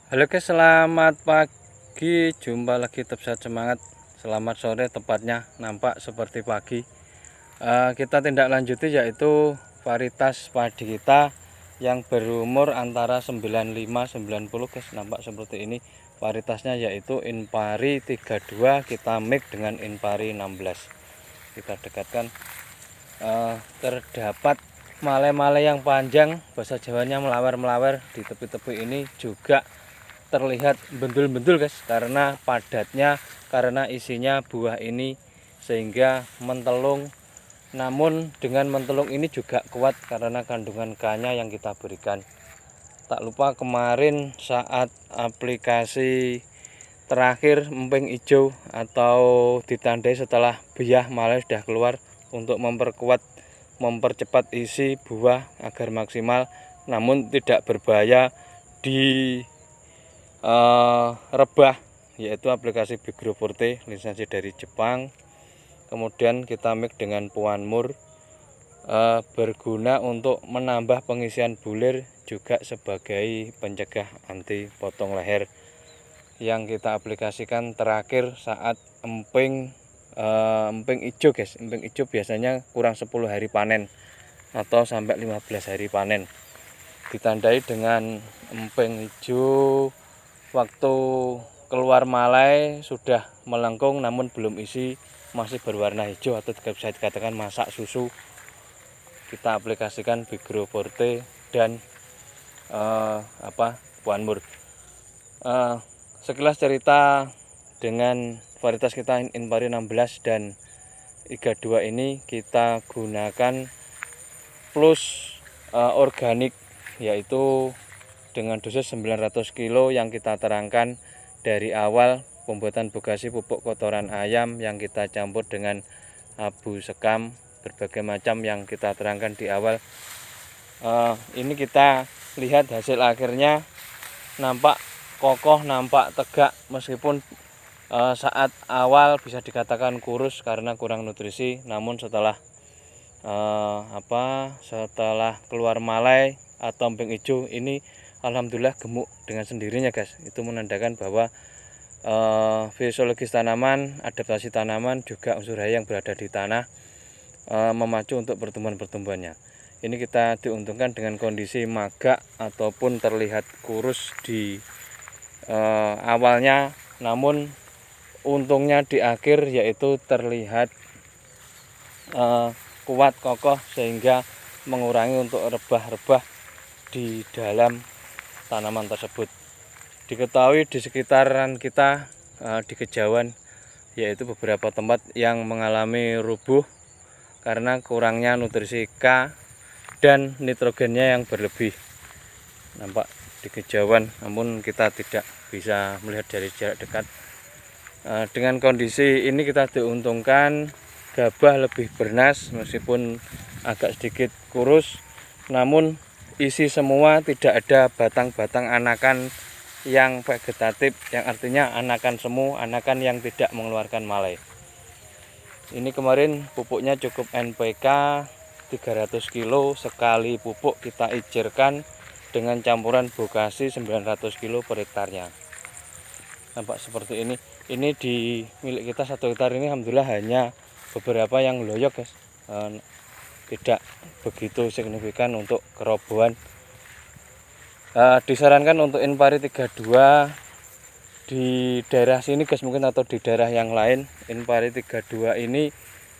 Halo guys, selamat pagi. Jumpa lagi Tetap Sehat Semangat. Selamat sore tepatnya, nampak seperti pagi. Kita tindak lanjuti yaitu varietas padi kita yang berumur antara 95-90 guys. Nampak seperti ini. Varietasnya yaitu Inpari 32 kita mix dengan Inpari 16. Kita dekatkan. Terdapat male-male yang panjang, bahasa Jawanya melawer-melawer di tepi-tepi ini juga terlihat bendul-bendul guys, karena padatnya, karena isinya buah ini sehingga mentelung. Namun dengan mentelung ini juga kuat karena kandungan K-nya yang kita berikan. Tak lupa kemarin saat aplikasi terakhir emping hijau atau ditandai setelah biah male sudah keluar, untuk mempercepat isi buah agar maksimal namun tidak berbahaya di rebah, yaitu aplikasi Bigro Forte lisensi dari Jepang. Kemudian kita mix dengan Puanmur, berguna untuk menambah pengisian bulir juga sebagai pencegah anti potong leher yang kita aplikasikan terakhir saat emping hijau guys. Emping hijau biasanya kurang 10 hari panen atau sampai 15 hari panen. Ditandai dengan emping hijau waktu keluar malai sudah melengkung namun belum isi, masih berwarna hijau atau bisa dikatakan masak susu. Kita aplikasikan Bigro Forte dan Puanmur. Sekilas cerita dengan varietas kita Inpari 16 dan 32 ini kita gunakan plus organik, yaitu dengan dosis 900 kilo yang kita terangkan dari awal. Pembuatan bogasi pupuk kotoran ayam yang kita campur dengan abu sekam berbagai macam yang kita terangkan di awal. Ini kita lihat hasil akhirnya nampak kokoh, nampak tegak, meskipun saat awal bisa dikatakan kurus karena kurang nutrisi, namun setelah setelah keluar malai atau emping hijau ini alhamdulillah gemuk dengan sendirinya guys. Itu menandakan bahwa fisiologis tanaman, adaptasi tanaman, juga unsur hara yang berada di tanah memacu untuk pertumbuhan-pertumbuhannya. Ini kita diuntungkan dengan kondisi magak ataupun terlihat kurus di awalnya, namun untungnya di akhir yaitu terlihat kuat, kokoh, sehingga mengurangi untuk rebah-rebah di dalam tanaman tersebut. Diketahui di sekitaran kita di kejauhan, yaitu beberapa tempat yang mengalami rubuh karena kurangnya nutrisi K dan nitrogennya yang berlebih. Nampak di kejauhan, namun kita tidak bisa melihat dari jarak dekat. Dengan kondisi ini kita diuntungkan gabah lebih bernas, meskipun agak sedikit kurus, namun isi semua, tidak ada batang-batang anakan yang vegetatif, yang artinya anakan semu, anakan yang tidak mengeluarkan malai. Ini kemarin pupuknya cukup NPK 300 kilo sekali pupuk kita icirkan dengan campuran bogasi 900 kilo per hektarnya. Nampak seperti ini. Ini di milik kita 1 hektar ini alhamdulillah hanya beberapa yang loyok guys, tidak begitu signifikan untuk kerobohan. Disarankan untuk Inpari 32 di daerah sini guys mungkin, atau di daerah yang lain. Inpari 32 ini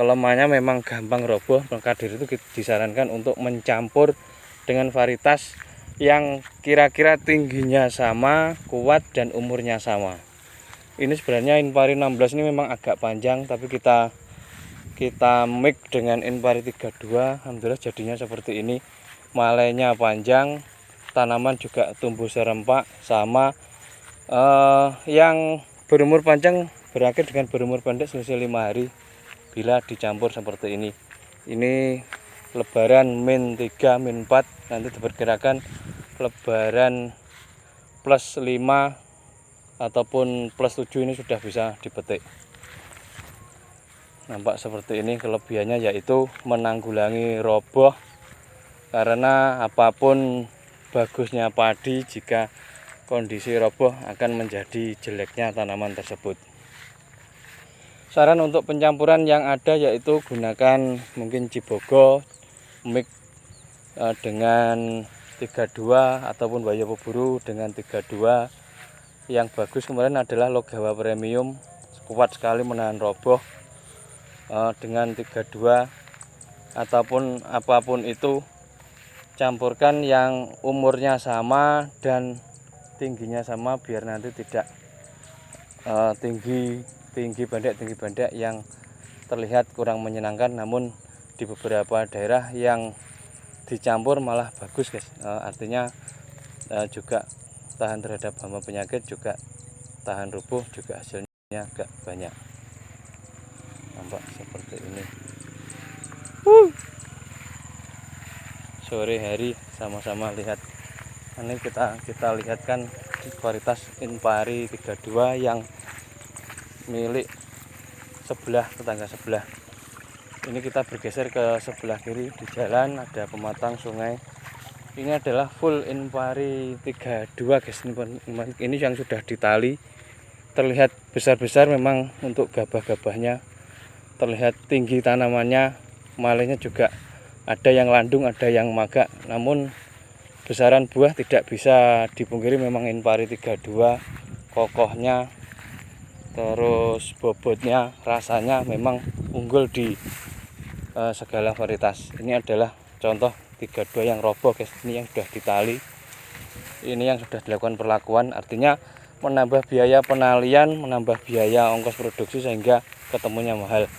kelemahannya memang gampang roboh, maka dari itu disarankan untuk mencampur dengan varietas yang kira-kira tingginya sama, kuat, dan umurnya sama. Ini sebenarnya Inpari 16 ini memang agak panjang, tapi kita mix dengan Inpari 32, alhamdulillah jadinya seperti ini. Malainya panjang, tanaman juga tumbuh serempak sama. Yang berumur panjang berakhir dengan berumur pendek selisih 5 hari bila dicampur seperti ini. Ini lebaran min 3 min 4, nanti diperkirakan lebaran plus 5 ataupun plus 7 ini sudah bisa dipetik. Nampak seperti ini. Kelebihannya yaitu menanggulangi roboh, karena apapun bagusnya padi, jika kondisi roboh akan menjadi jeleknya tanaman tersebut. Saran untuk pencampuran yang ada yaitu gunakan mungkin Cibogo mix dengan 32 ataupun Bayo Peburu dengan 32. Yang bagus kemarin adalah Logawa Premium, kuat sekali menahan roboh dengan 32 ataupun apapun itu. Campurkan yang umurnya sama dan tingginya sama biar nanti tidak tinggi pendek yang terlihat kurang menyenangkan. Namun di beberapa daerah yang dicampur malah bagus guys, artinya juga tahan terhadap hama penyakit, juga tahan rubuh, juga hasilnya agak banyak. Nampak seperti ini. Sore hari sama-sama lihat. Ini kita lihatkan varietas Inpari 32 yang milik sebelah, tetangga sebelah. Ini kita bergeser ke sebelah kiri, di jalan ada pematang sungai. Ini adalah full Inpari 32 guys. Ini yang sudah ditali, terlihat besar-besar memang untuk gabah-gabahnya, terlihat tinggi tanamannya, malainya juga ada yang landung, ada yang magak. Namun besaran buah tidak bisa dipungkiri memang Inpari 32 kokohnya, terus bobotnya, rasanya memang unggul di segala varietas. Ini adalah contoh 32 yang roboh guys. Ini yang sudah ditali, ini yang sudah dilakukan perlakuan, artinya menambah biaya penalian, menambah biaya ongkos produksi sehingga ketemunya mahal.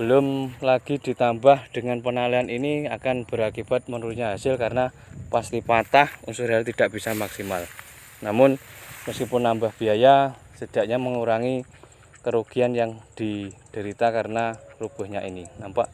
Belum lagi ditambah dengan penalian ini akan berakibat menurunnya hasil karena pasti patah, unsur hara tidak bisa maksimal. Namun meskipun nambah biaya, setidaknya mengurangi kerugian yang diderita karena rubuhnya ini. Nampak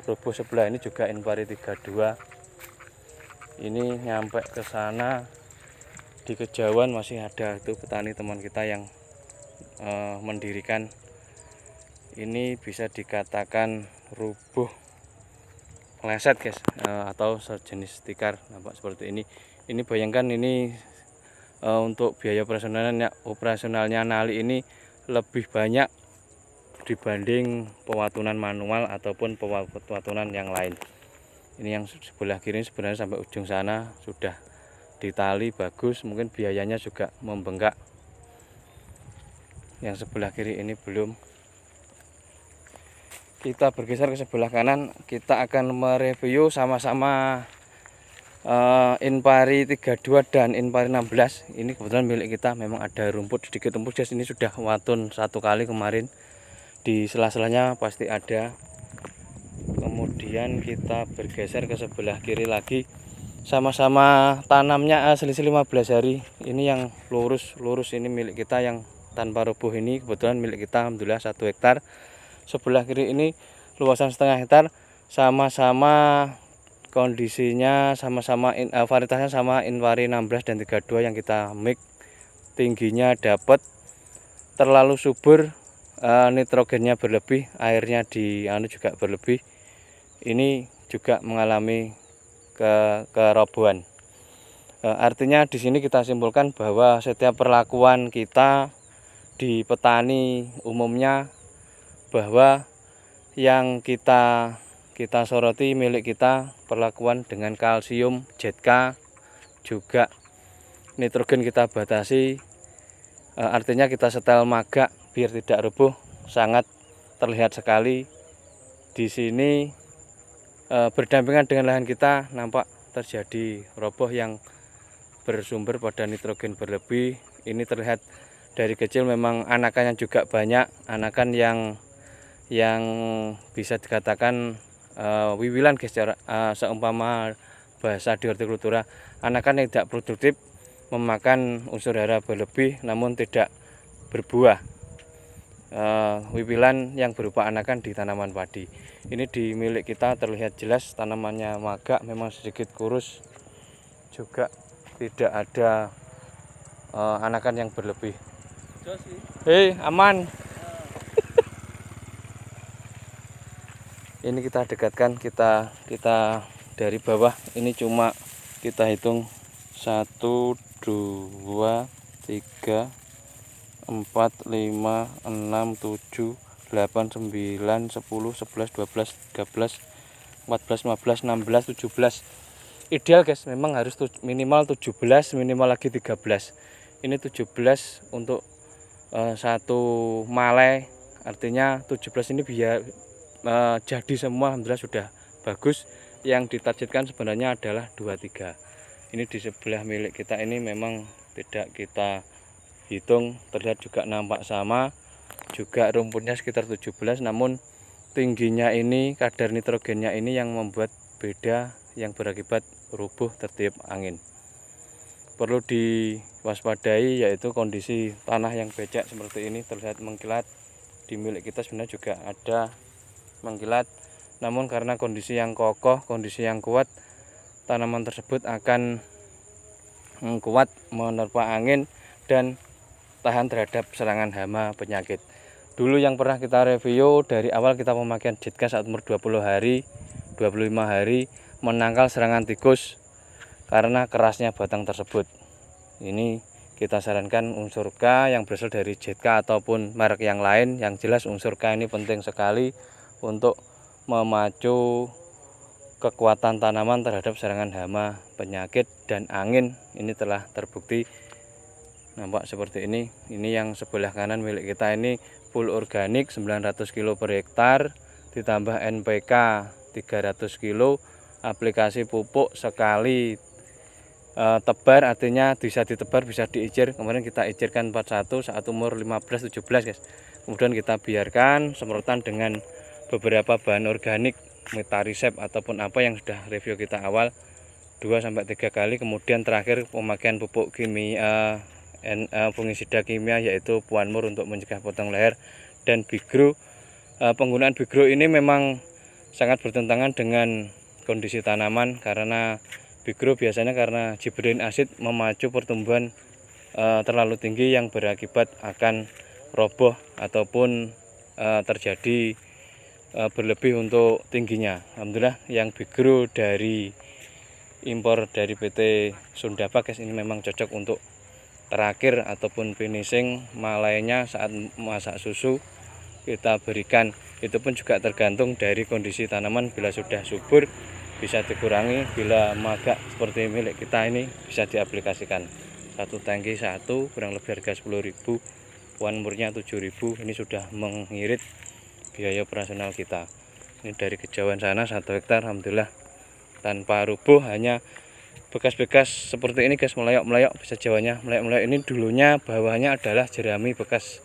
rubuh sebelah ini juga Inpari 32. Ini nyampe ke sana di kejauhan masih ada itu petani teman kita yang mendirikan. Ini bisa dikatakan rubuh meleset guys, atau sejenis tikar. Nampak seperti ini. Ini bayangkan ini untuk biaya operasionalnya nali ini lebih banyak dibanding pewatunan manual ataupun pewatunan yang lain. Ini yang sebelah kiri sebenarnya sampai ujung sana sudah ditali bagus, mungkin biayanya juga membengkak. Yang sebelah kiri ini belum. Kita bergeser ke sebelah kanan, kita akan mereview sama-sama Inpari 32 dan Inpari 16. Ini kebetulan milik kita, memang ada rumput sedikit tembus guys. Ini sudah watun satu kali kemarin, di sela-selanya pasti ada. Kemudian kita bergeser ke sebelah kiri lagi, sama-sama tanamnya selisih 15 hari. Ini yang lurus ini milik kita, yang tanpa rubuh ini kebetulan milik kita, alhamdulillah 1 hektar. Sebelah kiri ini luasan setengah hektar, sama-sama kondisinya sama-sama varietasnya sama Inpari 16 dan 32 yang kita mix. Tingginya dapat, terlalu subur, nitrogennya berlebih, airnya juga berlebih. Ini juga mengalami kerobohan. Artinya di sini kita simpulkan bahwa setiap perlakuan kita di petani umumnya, bahwa yang kita soroti milik kita perlakuan dengan kalsium, ZK, juga nitrogen kita batasi. Artinya kita setel magak biar tidak rubuh, sangat terlihat sekali. Di sini berdampingan dengan lahan kita, nampak terjadi roboh yang bersumber pada nitrogen berlebih. Ini terlihat dari kecil memang anakannya juga banyak, anakan yang bisa dikatakan wiwilan guys, seumpama bahasa di hortikultura, anakan yang tidak produktif, memakan unsur hara berlebih namun tidak berbuah. Wiwilan yang berupa anakan di tanaman padi. Ini di milik kita terlihat jelas tanamannya magak, memang sedikit kurus, juga tidak ada anakan yang berlebih. Hei, aman. Ini kita dekatkan, kita dari bawah. Ini cuma kita hitung 1, 2, 3, 4, 5, 6, 7, 8, 9, 10, 11, 12, 13, 14, 15, 16, 17. Ideal guys, memang harus minimal 17, minimal lagi 13. Ini 17 untuk satu malai, artinya 17 ini biar jadi semua. Alhamdulillah sudah bagus. Yang ditargetkan sebenarnya adalah 23. Ini di sebelah milik kita ini memang tidak kita hitung, terlihat juga nampak sama, juga rumputnya sekitar 17, namun tingginya ini, kadar nitrogennya ini yang membuat beda, yang berakibat rubuh tertiup angin. Perlu diwaspadai yaitu kondisi tanah yang becek seperti ini, terlihat mengkilat. Di milik kita sebenarnya juga ada mengkilat, namun karena kondisi yang kokoh, kondisi yang kuat, tanaman tersebut akan kuat menerpa angin dan tahan terhadap serangan hama penyakit. Dulu yang pernah kita review, dari awal kita pemakaian Jitgas saat umur 20 hari, 25 hari menangkal serangan tikus karena kerasnya batang tersebut. Ini kita sarankan unsur K yang berasal dari JK ataupun merek yang lain. Yang jelas unsur K ini penting sekali untuk memacu kekuatan tanaman terhadap serangan hama, penyakit, dan angin. Ini telah terbukti. Nampak seperti ini. Ini yang sebelah kanan milik kita ini full organik 900 kg per hektar, ditambah NPK 300 kg, aplikasi pupuk sekali tebar, artinya bisa ditebar, bisa diicir. Kemarin kita icirkan 41 saat umur 15-17 guys. Kemudian kita biarkan semprotan dengan beberapa bahan organik, Metarisep ataupun apa yang sudah review kita awal 2-3 kali. Kemudian terakhir pemakaian pupuk kimia, fungisida kimia yaitu Puanmur untuk mencegah potong leher, dan Bigro. Penggunaan Bigro ini memang sangat bertentangan dengan kondisi tanaman, karena Bigro biasanya karena gibberellin acid memacu pertumbuhan terlalu tinggi yang berakibat akan roboh ataupun terjadi berlebih untuk tingginya. Alhamdulillah yang Bigro dari impor dari PT Sundaba guys, ini memang cocok untuk terakhir ataupun finishing malainya saat masak susu kita berikan. Itu pun juga tergantung dari kondisi tanaman, bila sudah subur bisa dikurangi, bila magak seperti milik kita ini bisa diaplikasikan. Satu tangki satu kurang lebih harga 10.000, Puanmurnya 7.000. Ini sudah mengirit biaya operasional kita. Ini dari kejauhan sana 1 hektar alhamdulillah tanpa rubuh, hanya bekas-bekas seperti ini guys, melayok-melayok, bisa jawanya melayok-melayok. Ini dulunya bawahnya adalah jerami bekas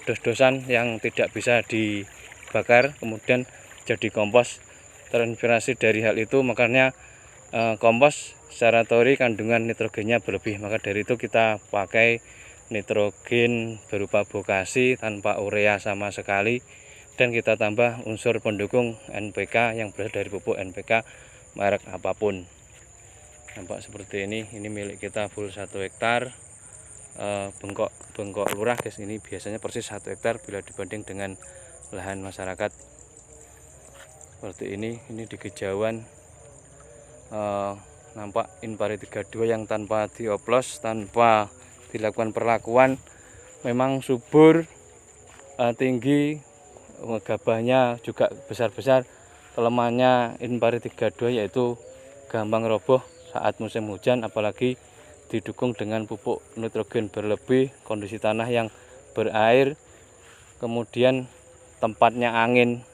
dos-dosan yang tidak bisa dibakar, kemudian jadi kompos. Terinspirasi dari hal itu makanya kompos secara teori kandungan nitrogennya berlebih, maka dari itu kita pakai nitrogen berupa bokasi tanpa urea sama sekali, dan kita tambah unsur pendukung NPK yang berasal dari pupuk NPK merek apapun. Nampak seperti ini milik kita full 1 hektar, bengkok lurah guys. Ini biasanya persis 1 hektar bila dibanding dengan lahan masyarakat seperti ini di kejauhan. Nampak Inpari 32 yang tanpa dioplos, tanpa dilakukan perlakuan, memang subur, tinggi, gabahnya juga besar-besar. Kelemahannya Inpari 32 yaitu gampang roboh saat musim hujan, apalagi didukung dengan pupuk nitrogen berlebih, kondisi tanah yang berair, kemudian tempatnya angin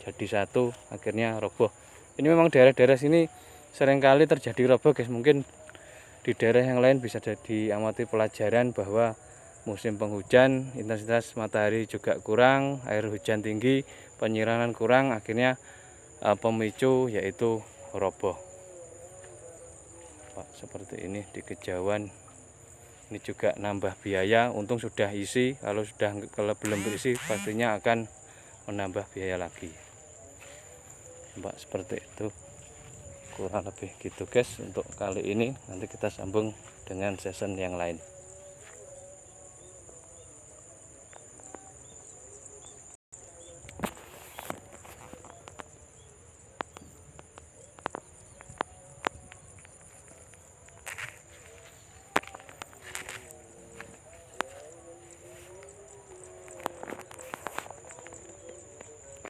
jadi satu, akhirnya roboh. Ini memang daerah-daerah sini seringkali terjadi roboh guys. Mungkin di daerah yang lain bisa jadi amati pelajaran bahwa musim penghujan intensitas matahari juga kurang, air hujan tinggi, penyiraman kurang, akhirnya pemicu yaitu roboh. Pak, seperti ini di kejauhan. Ini juga nambah biaya, untung sudah isi. Kalau belum berisi pastinya akan menambah biaya lagi. Pak, seperti itu kurang lebih gitu guys untuk kali ini. Nanti kita sambung dengan season yang lain.